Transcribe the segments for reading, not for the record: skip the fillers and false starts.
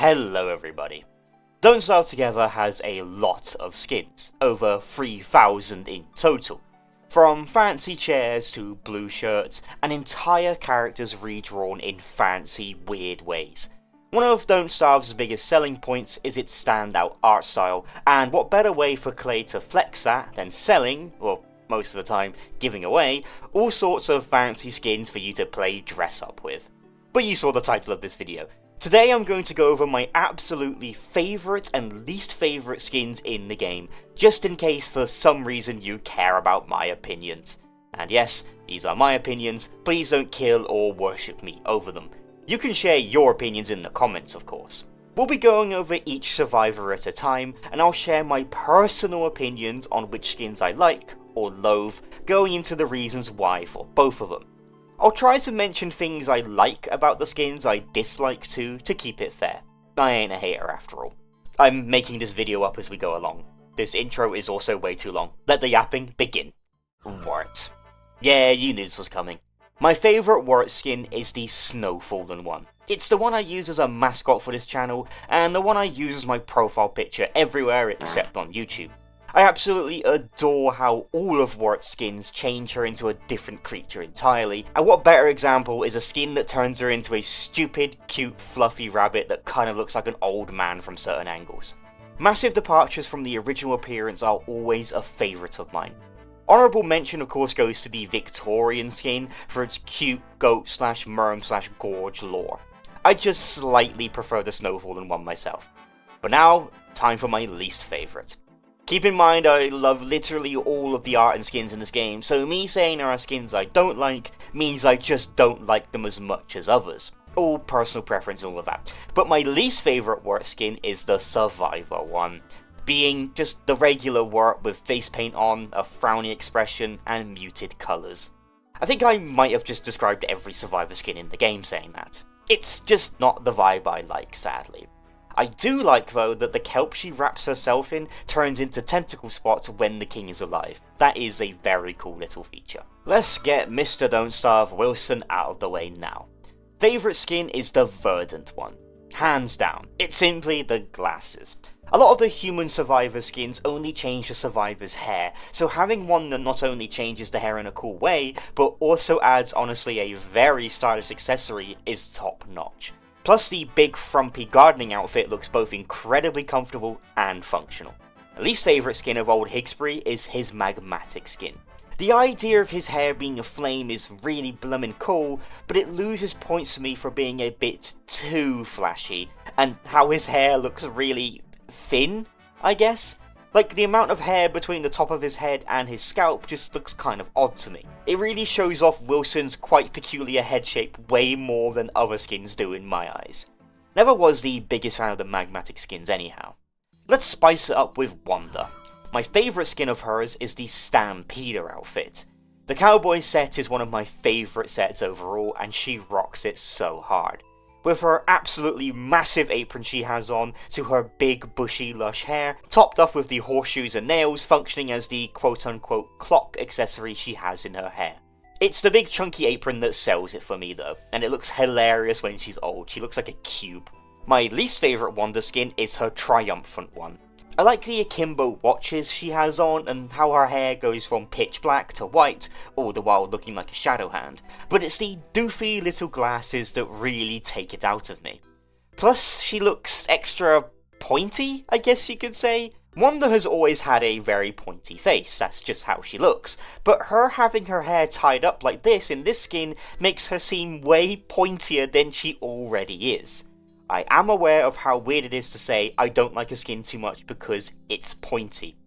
Hello everybody. Don't Starve Together has a lot of skins, over 3,000 in total. From fancy chairs to blue shirts, and entire characters redrawn in fancy, weird ways. One of Don't Starve's biggest selling points is its standout art style, and what better way for Clay to flex that than selling, or most of the time giving away, all sorts of fancy skins for you to play dress up with. But you saw the title of this video. Today I'm going to go over my absolutely favourite and least favourite skins in the game, just in case for some reason you care about my opinions. And yes, these are my opinions, please don't kill or worship me over them. You can share your opinions in the comments, of course. We'll be going over each survivor at a time, and I'll share my personal opinions on which skins I like or loathe, going into the reasons why for both of them. I'll try to mention things I like about the skins I dislike too, to keep it fair. I ain't a hater after all. I'm making this video up as we go along. This intro is also way too long. Let the yapping begin. Wurt. Yeah, you knew this was coming. My favourite Wurt skin is the Snowfallen one. It's the one I use as a mascot for this channel, and the one I use as my profile picture everywhere except on YouTube. I absolutely adore how all of Wurt's skins change her into a different creature entirely, and what better example is a skin that turns her into a stupid, cute, fluffy rabbit that kinda looks like an old man from certain angles. Massive departures from the original appearance are always a favourite of mine. Honourable mention of course goes to the Victorian skin for its cute goat/merm/gorge lore. I just slightly prefer the Snowfallen one myself. But now, time for my least favourite. Keep in mind I love literally all of the art and skins in this game, so me saying there are skins I don't like means I just don't like them as much as others. All personal preference and all of that. But my least favourite Wurt skin is the Survivor one, being just the regular Wurt with face paint on, a frowny expression, and muted colours. I think I might have just described every Survivor skin in the game saying that. It's just not the vibe I like, sadly. I do like though that the kelp she wraps herself in turns into tentacle spots when the king is alive. That is a very cool little feature. Let's get Mr. Don't Starve Wilson out of the way now. Favourite skin is the Verdant one. Hands down, it's simply the glasses. A lot of the human survivor skins only change the survivor's hair, so having one that not only changes the hair in a cool way, but also adds honestly a very stylish accessory is top notch. Plus the big frumpy gardening outfit looks both incredibly comfortable and functional. My least favourite skin of old Higsbury is his magmatic skin. The idea of his hair being a flame is really bloomin' cool, but it loses points for me for being a bit too flashy, and how his hair looks really thin, I guess? Like, the amount of hair between the top of his head and his scalp just looks kind of odd to me. It really shows off Wilson's quite peculiar head shape way more than other skins do in my eyes. Never was the biggest fan of the magmatic skins anyhow. Let's spice it up with Wanda. My favourite skin of hers is the Stampeder outfit. The cowboy set is one of my favourite sets overall, and she rocks it so hard. With her absolutely massive apron she has on, to her big bushy lush hair, topped off with the horseshoes and nails functioning as the quote-unquote clock accessory she has in her hair. It's the big chunky apron that sells it for me though, and it looks hilarious when she's old. She looks like a cube. My least favourite Wanda skin is her triumphant one. I like the akimbo watches she has on and how her hair goes from pitch black to white, all the while looking like a shadow hand, but it's the doofy little glasses that really take it out of me. Plus, she looks extra pointy, I guess you could say. Wanda has always had a very pointy face, that's just how she looks, but her having her hair tied up like this in this skin makes her seem way pointier than she already is. I am aware of how weird it is to say I don't like a skin too much because it's pointy.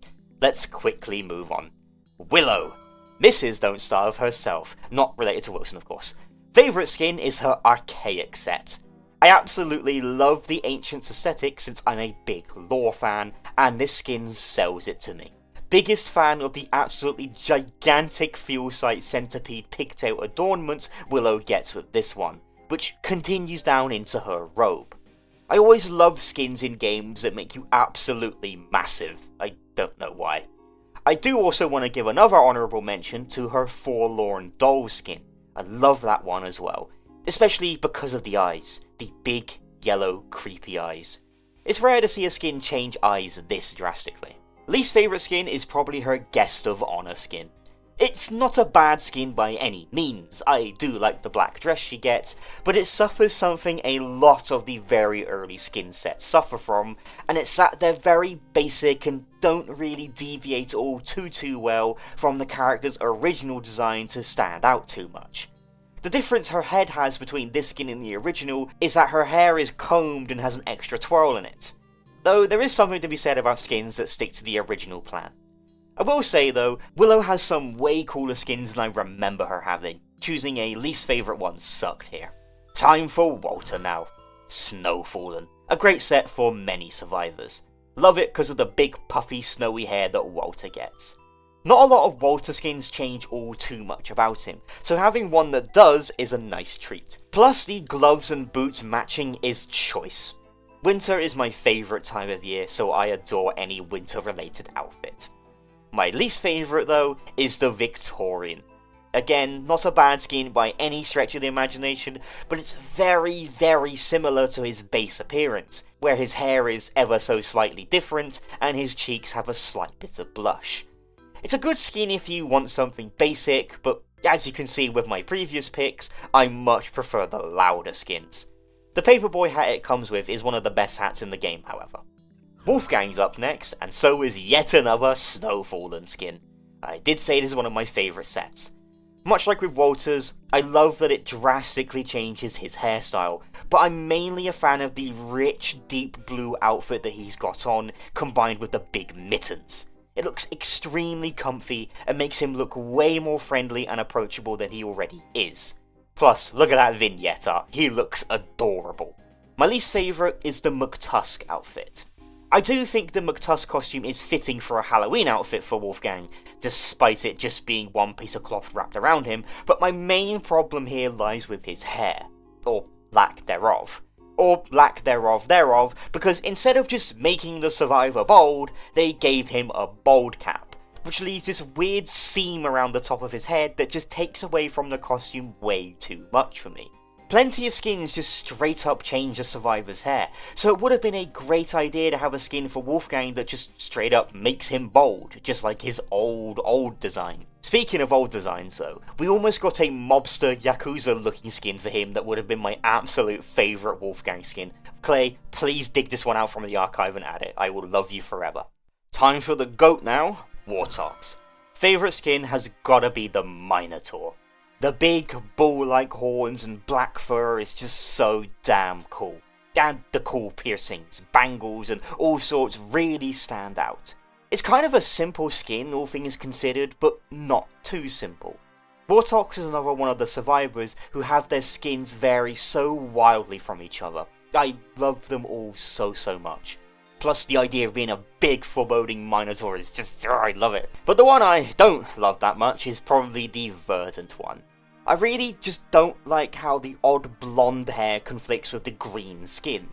Let's quickly move on. Willow. Mrs. Don't Starve herself, not related to Wilson of course. Favourite skin is her archaic set. I absolutely love the Ancients aesthetic since I'm a big lore fan, and this skin sells it to me. Biggest fan of the absolutely gigantic fuel site centipede pigtail adornments Willow gets with this one, which continues down into her robe. I always love skins in games that make you absolutely massive. I don't know why. I do also want to give another honourable mention to her Forlorn Doll skin. I love that one as well. Especially because of the eyes. The big, yellow, creepy eyes. It's rare to see a skin change eyes this drastically. Least favourite skin is probably her Guest of Honour skin. It's not a bad skin by any means, I do like the black dress she gets, but it suffers something a lot of the very early skin sets suffer from, and it's that they're very basic and don't really deviate all too well from the character's original design to stand out too much. The difference her head has between this skin and the original is that her hair is combed and has an extra twirl in it, though there is something to be said about skins that stick to the original plan. I will say though, Willow has some way cooler skins than I remember her having. Choosing a least favourite one sucked here. Time for Walter now. Snowfallen. A great set for many survivors. Love it because of the big puffy snowy hair that Walter gets. Not a lot of Walter skins change all too much about him, so having one that does is a nice treat. Plus the gloves and boots matching is choice. Winter is my favourite time of year, so I adore any winter related outfit. My least favourite though is the Victorian. Again, not a bad skin by any stretch of the imagination, but it's very similar to his base appearance, where his hair is ever so slightly different and his cheeks have a slight bit of blush. It's a good skin if you want something basic, but as you can see with my previous picks, I much prefer the louder skins. The paperboy hat it comes with is one of the best hats in the game, however. Wolfgang's up next, and so is yet another Snowfallen skin. I did say this is one of my favourite sets. Much like with Walter's, I love that it drastically changes his hairstyle, but I'm mainly a fan of the rich, deep blue outfit that he's got on, combined with the big mittens. It looks extremely comfy, and makes him look way more friendly and approachable than he already is. Plus, look at that vignette art, he looks adorable. My least favourite is the McTusk outfit. I do think the McTusk costume is fitting for a Halloween outfit for Wolfgang, despite it just being one piece of cloth wrapped around him, but my main problem here lies with his hair. Or lack thereof. Or lack thereof, because instead of just making the survivor bald, they gave him a bald cap, which leaves this weird seam around the top of his head that just takes away from the costume way too much for me. Plenty of skins just straight up change a survivor's hair, so it would have been a great idea to have a skin for Wolfgang that just straight up makes him bald, just like his old design. Speaking of old designs though, we almost got a mobster Yakuza looking skin for him that would have been my absolute favourite Wolfgang skin. Clay, please dig this one out from the archive and add it, I will love you forever. Time for the GOAT now, Wortox. Favourite skin has gotta be the Minotaur. The big, bull-like horns and black fur is just so damn cool. And the cool piercings, bangles, and all sorts really stand out. It's kind of a simple skin, all things considered, but not too simple. Wortox is another one of the survivors who have their skins vary so wildly from each other. I love them all so much. Plus the idea of being a big foreboding Minotaur is just, I love it. But the one I don't love that much is probably the verdant one. I really just don't like how the odd blonde hair conflicts with the green skin.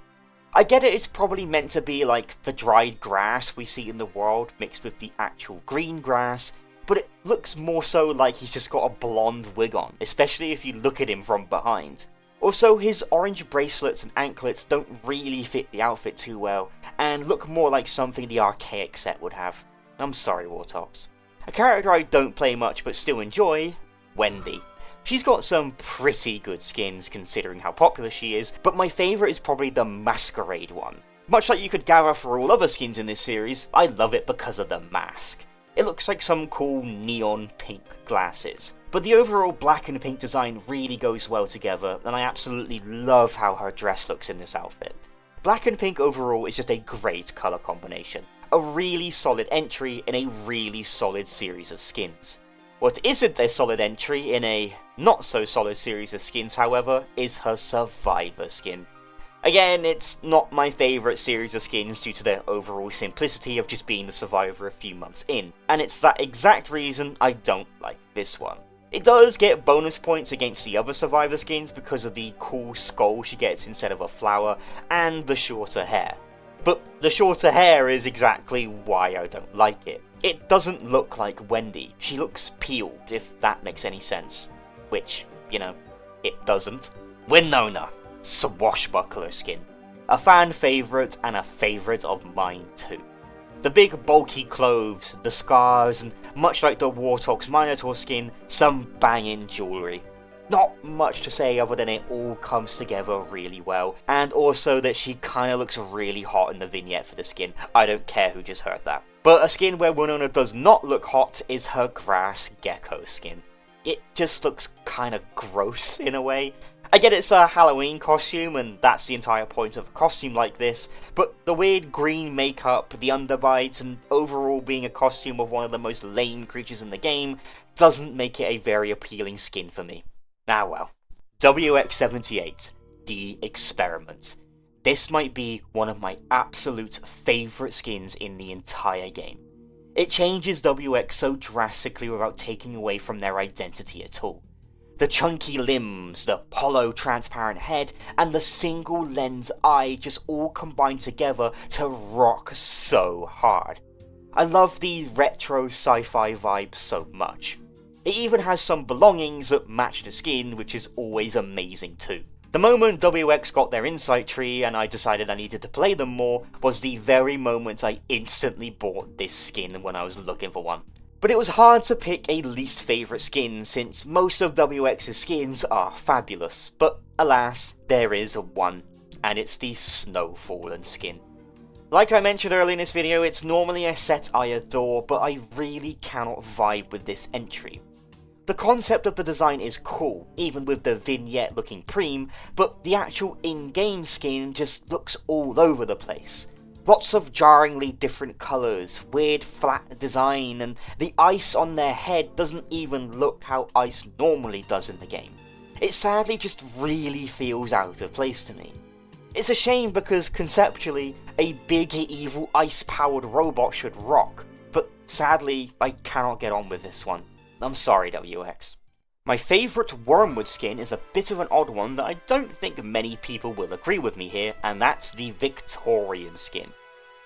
I get it, it's probably meant to be like the dried grass we see in the world mixed with the actual green grass, but it looks more so like he's just got a blonde wig on, especially if you look at him from behind. Also, his orange bracelets and anklets don't really fit the outfit too well, and look more like something the archaic set would have. I'm sorry, Wortox. A character I don't play much but still enjoy, Wendy. She's got some pretty good skins considering how popular she is, but my favourite is probably the Masquerade one. Much like you could gather for all other skins in this series, I love it because of the mask. It looks like some cool neon pink glasses. But the overall black and pink design really goes well together, and I absolutely love how her dress looks in this outfit. Black and pink overall is just a great colour combination. A really solid entry in a really solid series of skins. What isn't a solid entry in a not so solid series of skins, however, is her Survivor skin. Again, it's not my favourite series of skins due to their overall simplicity of just being the survivor a few months in, and it's that exact reason I don't like this one. It does get bonus points against the other survivor skins because of the cool skull she gets instead of a flower, and the shorter hair. But the shorter hair is exactly why I don't like it. It doesn't look like Wendy, she looks peeled, if that makes any sense. Which, you know, it doesn't. Winona. Swashbuckler skin. A fan favourite and a favourite of mine too. The big bulky clothes, the scars, and much like the Wortox Minotaur skin, some banging jewellery. Not much to say other than it all comes together really well, and also that she kinda looks really hot in the vignette for the skin. I don't care who just heard that. But a skin where Winona does not look hot is her grass gecko skin. It just looks kinda gross in a way. I get it's a Halloween costume, and that's the entire point of a costume like this, but the weird green makeup, the underbite, and overall being a costume of one of the most lame creatures in the game doesn't make it a very appealing skin for me. Ah well. WX78, The Experiment. This might be one of my absolute favourite skins in the entire game. It changes WX so drastically without taking away from their identity at all. The chunky limbs, the hollow transparent head, and the single lens eye just all combine together to rock so hard. I love the retro sci-fi vibe so much. It even has some belongings that match the skin, which is always amazing too. The moment WX got their insight tree and I decided I needed to play them more was the very moment I instantly bought this skin when I was looking for one. But it was hard to pick a least favourite skin since most of WX's skins are fabulous, but alas, there is one, and it's the Snowfallen skin. Like I mentioned earlier in this video, it's normally a set I adore, but I really cannot vibe with this entry. The concept of the design is cool, even with the vignette looking preem, but the actual in-game skin just looks all over the place. Lots of jarringly different colours, weird flat design, and the ice on their head doesn't even look how ice normally does in the game. It sadly just really feels out of place to me. It's a shame because conceptually, a big evil ice-powered robot should rock, but sadly I cannot get on with this one. I'm sorry, WX. My favourite Wormwood skin is a bit of an odd one that I don't think many people will agree with me here, and that's the Victorian skin.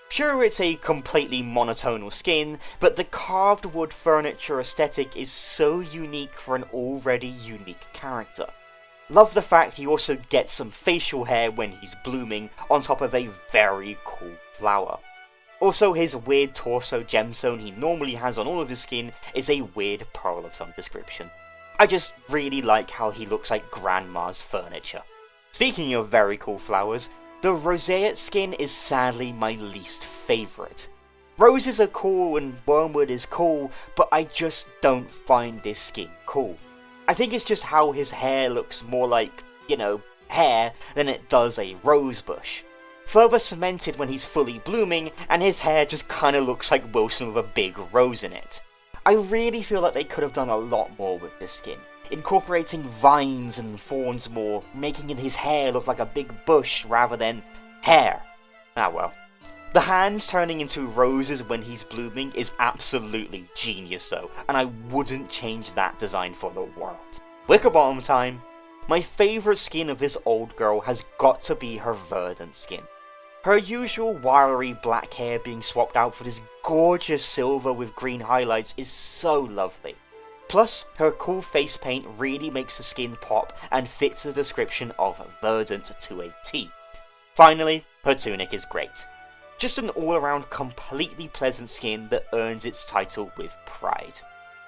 Sure, it's a completely monotonal skin, but the carved wood furniture aesthetic is so unique for an already unique character. Love the fact he also gets some facial hair when he's blooming on top of a very cool flower. Also, his weird torso gemstone he normally has on all of his skin is a weird pearl of some description. I just really like how he looks like Grandma's furniture. Speaking of very cool flowers, the roseate skin is sadly my least favourite. Roses are cool and Wormwood is cool, but I just don't find this skin cool. I think it's just how his hair looks more like, hair than it does a rose bush. Further cemented when he's fully blooming, and his hair just kinda looks like Wilson with a big rose in it. I really feel like they could have done a lot more with this skin, incorporating vines and thorns more, making his hair look like a big bush rather than hair. Ah well. The hands turning into roses when he's blooming is absolutely genius though, and I wouldn't change that design for the world. Wickerbottom time. My favourite skin of this old girl has got to be her verdant skin. Her usual wiry black hair being swapped out for this gorgeous silver with green highlights is so lovely. Plus, her cool face paint really makes the skin pop and fits the description of verdant to a T. Finally, her tunic is great. Just an all-around completely pleasant skin that earns its title with pride.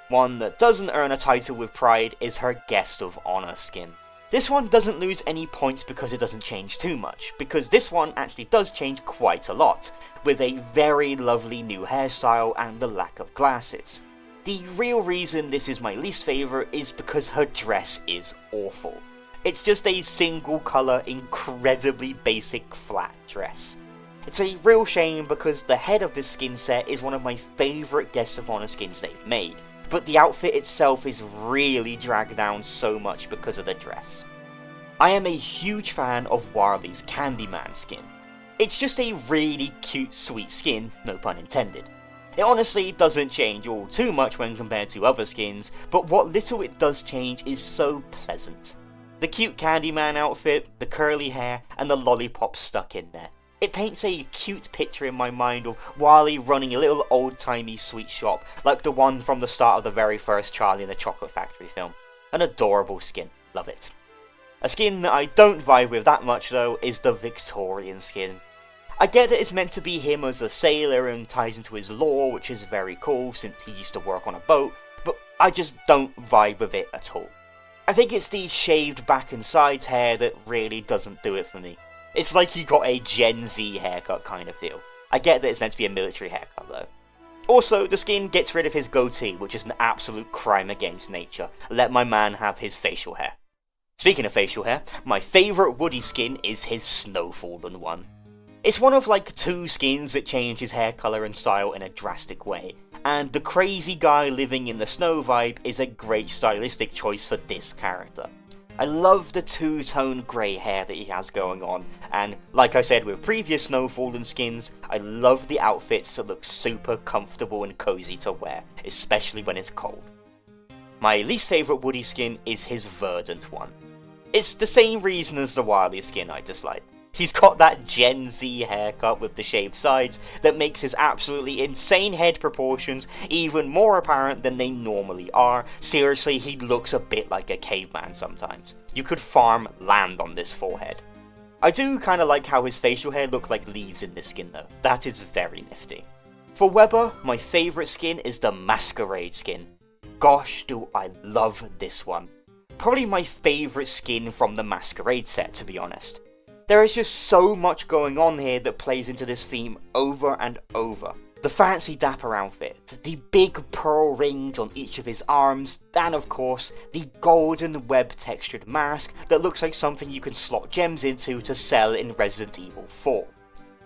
One that doesn't earn a title with pride is her Guest of Honor skin. This one doesn't lose any points because it doesn't change too much, because this one actually does change quite a lot, with a very lovely new hairstyle and the lack of glasses. The real reason this is my least favourite is because her dress is awful. It's just a single colour, incredibly basic flat dress. It's a real shame because the head of this skin set is one of my favourite Guest of Honor skins they've made, but the outfit itself is really dragged down so much because of the dress. I am a huge fan of Warley's Candyman skin. It's just a really cute, sweet skin, no pun intended. It honestly doesn't change all too much when compared to other skins, but what little it does change is so pleasant. The cute Candyman outfit, the curly hair, and the lollipop stuck in there. It paints a cute picture in my mind of Wily running a little old-timey sweet shop, like the one from the start of the very first Charlie and the Chocolate Factory film. An adorable skin. Love it. A skin that I don't vibe with that much though is the Victorian skin. I get that it's meant to be him as a sailor and ties into his lore, which is very cool since he used to work on a boat, but I just don't vibe with it at all. I think it's the shaved back and sides hair that really doesn't do it for me. It's like he got a Gen Z haircut kind of deal. I get that it's meant to be a military haircut though. Also, the skin gets rid of his goatee, which is an absolute crime against nature. Let my man have his facial hair. Speaking of facial hair, my favourite Woodie skin is his Snowfallen one. It's one of like 2 skins that change his hair colour and style in a drastic way, and the crazy guy living in the snow vibe is a great stylistic choice for this character. I love the 2-tone grey hair that he has going on, and like I said with previous Snowfallen skins, I love the outfits that look super comfortable and cozy to wear, especially when it's cold. My least favourite Woodie skin is his Verdant one. It's the same reason as the Wily skin I dislike. He's got that Gen Z haircut with the shaved sides that makes his absolutely insane head proportions even more apparent than they normally are. Seriously, he looks a bit like a caveman sometimes. You could farm land on this forehead. I do kinda like how his facial hair look like leaves in this skin though. That is very nifty. For Weber, my favourite skin is the Masquerade skin. Gosh, do I love this one. Probably my favourite skin from the Masquerade set, to be honest. There is just so much going on here that plays into this theme over and over. The fancy dapper outfit, the big pearl rings on each of his arms, and of course, the golden web textured mask that looks like something you can slot gems into to sell in Resident Evil 4.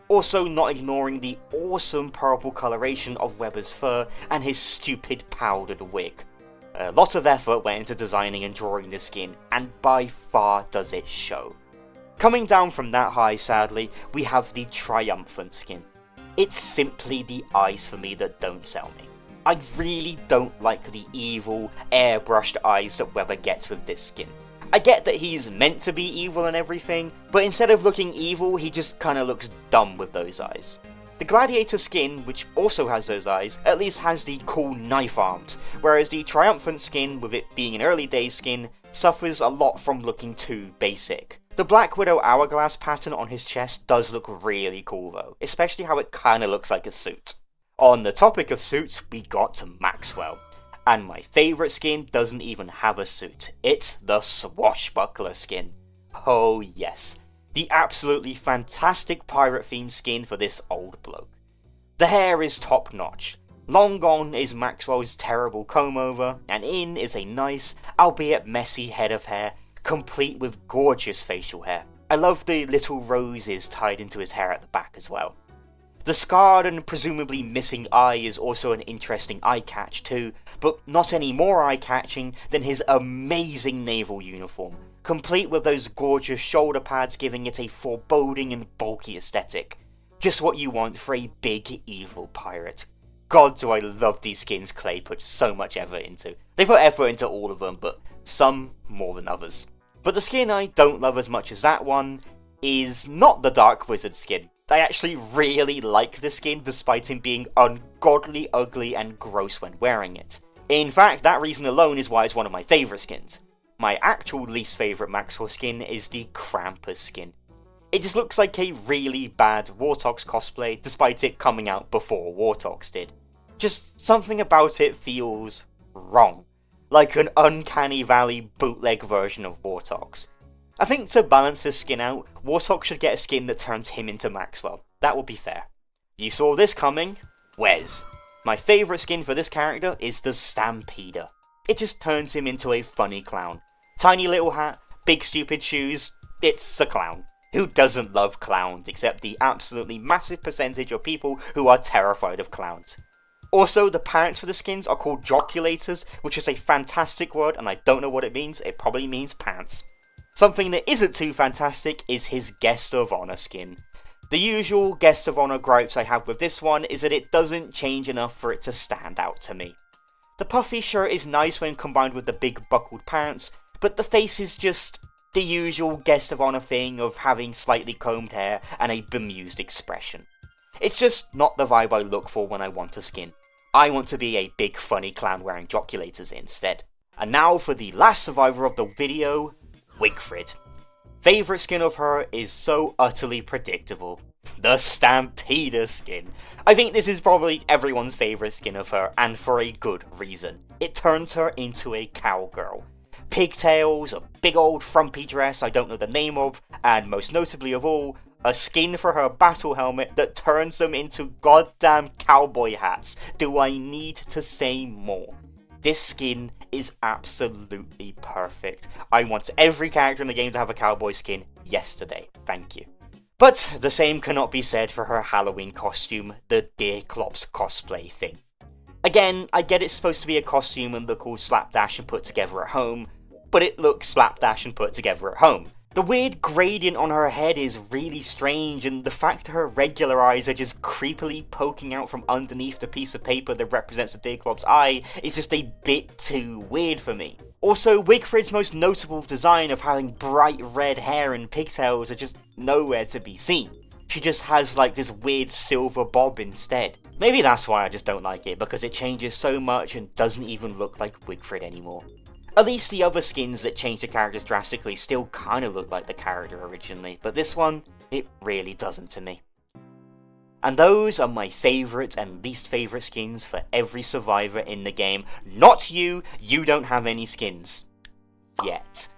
Also not ignoring the awesome purple coloration of Weber's fur and his stupid powdered wig. A lot of effort went into designing and drawing this skin, and by far does it show. Coming down from that high, sadly, we have the Triumphant skin. It's simply the eyes for me that don't sell me. I really don't like the evil, airbrushed eyes that Weber gets with this skin. I get that he's meant to be evil and everything, but instead of looking evil, he just kinda looks dumb with those eyes. The Gladiator skin, which also has those eyes, at least has the cool knife arms, whereas the Triumphant skin, with it being an early days skin, suffers a lot from looking too basic. The Black Widow hourglass pattern on his chest does look really cool though, especially how it kinda looks like a suit. On the topic of suits, we got to Maxwell. And my favourite skin doesn't even have a suit, it's the Swashbuckler skin. Oh yes, the absolutely fantastic pirate themed skin for this old bloke. The hair is top notch. Long gone is Maxwell's terrible comb over, and in is a nice, albeit messy head of hair, complete with gorgeous facial hair. I love the little roses tied into his hair at the back as well. The scarred and presumably missing eye is also an interesting eye catch too, but not any more eye-catching than his amazing naval uniform, complete with those gorgeous shoulder pads giving it a foreboding and bulky aesthetic. Just what you want for a big evil pirate. God, do I love these skins Clay put so much effort into. They put effort into all of them, but some more than others. But the skin I don't love as much as that one is not the Dark Wizard skin. I actually really like the skin despite him being ungodly ugly and gross when wearing it. In fact, that reason alone is why it's one of my favourite skins. My actual least favourite Maxwell skin is the Krampus skin. It just looks like a really bad Wortox cosplay despite it coming out before Wortox did. Just something about it feels wrong. Like an uncanny valley bootleg version of Wortox. I think to balance this skin out, Wortox should get a skin that turns him into Maxwell. That would be fair. You saw this coming? Wes. My favourite skin for this character is the Stampeder. It just turns him into a funny clown. Tiny little hat, big stupid shoes, it's a clown. Who doesn't love clowns except the absolutely massive percentage of people who are terrified of clowns? Also, the pants for the skins are called joculators, which is a fantastic word and I don't know what it means, it probably means pants. Something that isn't too fantastic is his Guest of Honor skin. The usual Guest of Honor gripes I have with this one is that it doesn't change enough for it to stand out to me. The puffy shirt is nice when combined with the big buckled pants, but the face is just the usual Guest of Honor thing of having slightly combed hair and a bemused expression. It's just not the vibe I look for when I want a skin. I want to be a big funny clown wearing joculators instead. And now for the last survivor of the video, Wigfrid. Favourite skin of her is so utterly predictable. The Stampeder skin. I think this is probably everyone's favourite skin of her, and for a good reason. It turns her into a cowgirl. Pigtails, a big old frumpy dress I don't know the name of, and most notably of all, a skin for her battle helmet that turns them into goddamn cowboy hats. Do I need to say more? This skin is absolutely perfect. I want every character in the game to have a cowboy skin yesterday. Thank you. But the same cannot be said for her Halloween costume, the Deer Clops cosplay thing. Again, I get it's supposed to be a costume and look all slapdash and put together at home, but it looks slapdash and put together at home. The weird gradient on her head is really strange, and the fact that her regular eyes are just creepily poking out from underneath the piece of paper that represents the Deer Clop's eye is just a bit too weird for me. Also, Wigfrid's most notable design of having bright red hair and pigtails are just nowhere to be seen. She just has like this weird silver bob instead. Maybe that's why I just don't like it, because it changes so much and doesn't even look like Wigfrid anymore. At least the other skins that change the characters drastically still kind of look like the character originally, but this one, it really doesn't to me. And those are my favourite and least favourite skins for every survivor in the game. Not you, you don't have any skins. Yet.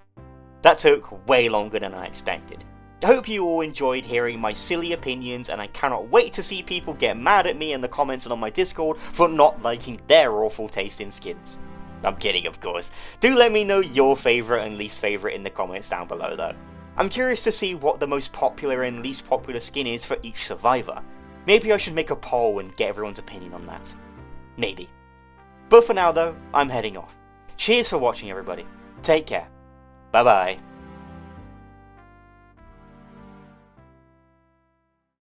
That took way longer than I expected. I hope you all enjoyed hearing my silly opinions, and I cannot wait to see people get mad at me in the comments and on my Discord for not liking their awful taste in skins. I'm kidding, of course. Do let me know your favourite and least favourite in the comments down below though. I'm curious to see what the most popular and least popular skin is for each survivor. Maybe I should make a poll and get everyone's opinion on that. Maybe. But for now though, I'm heading off. Cheers for watching everybody. Take care. Bye bye.